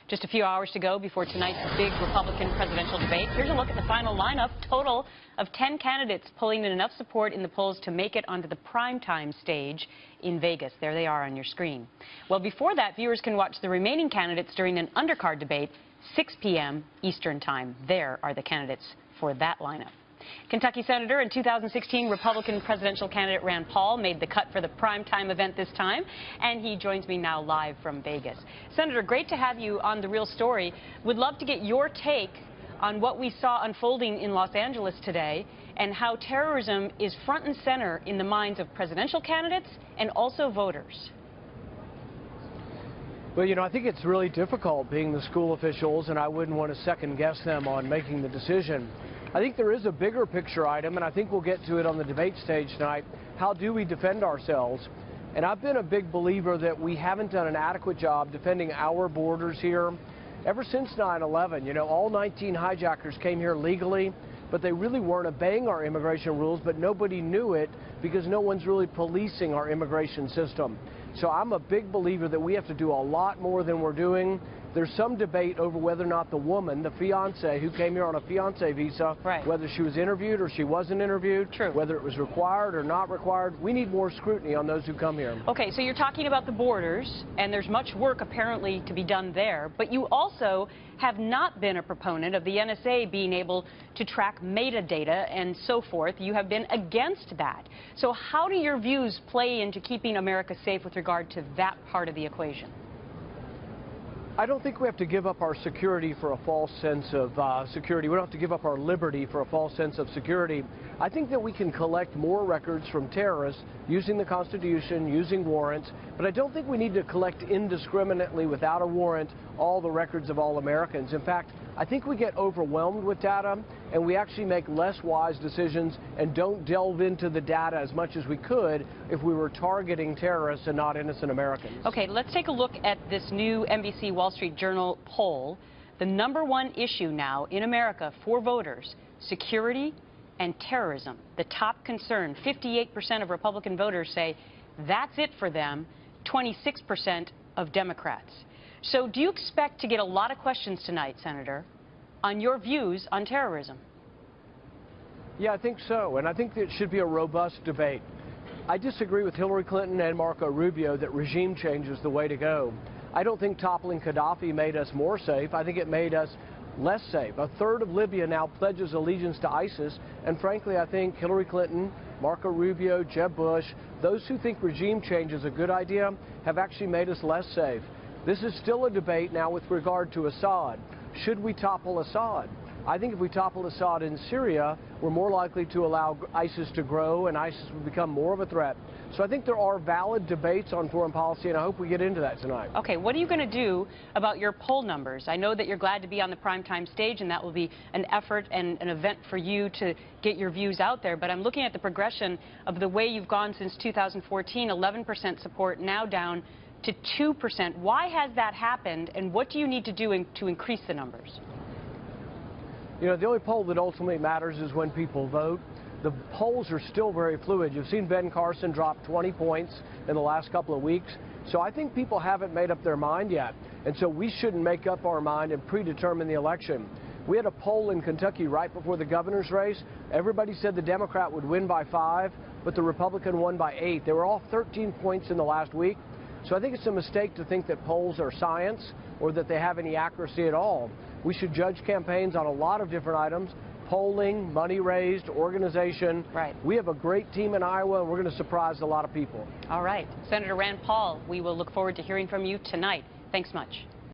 Just a few hours to go before tonight's big Republican presidential debate. Here's a look at the final lineup. Total of 10 candidates pulling in enough support in the polls to make it onto the primetime stage in Vegas. There they are on your screen. Well, before that, viewers can watch the remaining candidates during an undercard debate, 6 p.m. Eastern Time. There are the candidates for that lineup. Kentucky Senator and 2016 Republican presidential candidate Rand Paul made the cut for the primetime event this time, and he joins me now live from Vegas. Senator, great to have you on The Real Story. Would love to get your take on what we saw unfolding in Los Angeles today and how terrorism is front and center in the minds of presidential candidates and also voters. Well, you know, I think it's really difficult being the school officials, and I wouldn't want to second guess them on making the decision. I think there is a bigger picture item, and I think we'll get to it on the debate stage tonight. How do we defend ourselves? And I've been a big believer that we haven't done an adequate job defending our borders here. Ever since 9/11, you know, all 19 hijackers came here legally, but they really weren't obeying our immigration rules, but nobody knew it because no one's really policing our immigration system. So I'm a big believer that we have to do a lot more than we're doing. There's some debate over whether or not the woman, the fiancé, who came here on a fiancé visa, whether she was interviewed or she wasn't interviewed, whether it was required or not required. We need more scrutiny on those who come here. Okay, so you're talking about the borders, and there's much work apparently to be done there, but you also have not been a proponent of the NSA being able to track metadata and so forth. You have been against that. So how do your views play into keeping America safe with regard to that part of the equation? I don't think we have to give up our security for a false sense of security. We don't have to give up our liberty for a false sense of security. I think that we can collect more records from terrorists using the Constitution, using warrants, but I don't think we need to collect indiscriminately without a warrant all the records of all Americans. In fact, I think we get overwhelmed with data, and we actually make less wise decisions and don't delve into the data as much as we could if we were targeting terrorists and not innocent Americans. Okay, let's take a look at this new NBC Wall Street Journal poll. The #1 issue now in America for voters, security and terrorism. The top concern, 58% of Republican voters say that's it for them, 26% of Democrats. So do you expect to get a lot of questions tonight, Senator, on your views on terrorism? Yeah, I think so, and I think it should be a robust debate. I disagree with Hillary Clinton and Marco Rubio that regime change is the way to go. I don't think toppling Gaddafi made us more safe. I think it made us less safe. A third of Libya now pledges allegiance to ISIS, and frankly, I think Hillary Clinton, Marco Rubio, Jeb Bush, those who think regime change is a good idea, have actually made us less safe. This is still a debate now with regard to Assad. Should we topple Assad? I think if we topple Assad in Syria, we're more likely to allow ISIS to grow and ISIS will become more of a threat. So I think there are valid debates on foreign policy, and I hope we get into that tonight. Okay, what are you going to do about your poll numbers? I know that you're glad to be on the primetime stage, and that will be an effort and an event for you to get your views out there. But I'm looking at the progression of the way you've gone since 2014, 11% support, now down to 2%. Why has that happened, and what do you need to do to increase the numbers? You know, the only poll that ultimately matters is when people vote. The polls are still very fluid. You've seen Ben Carlson drop 20 points in the last couple of weeks. So I think people haven't made up their mind yet. And so we shouldn't make up our mind and predetermine the election. We had a poll in Kentucky right before the governor's race. Everybody said the Democrat would win by 5, but the Republican won by 8. They were all 13 points in the last week. So I think it's a mistake to think that polls are science or that they have any accuracy at all. We should judge campaigns on a lot of different items: polling, money raised, organization. We have a great team in Iowa, and we're going to surprise a lot of people. All right. Senator Rand Paul, we will look forward to hearing from you tonight. Thanks much.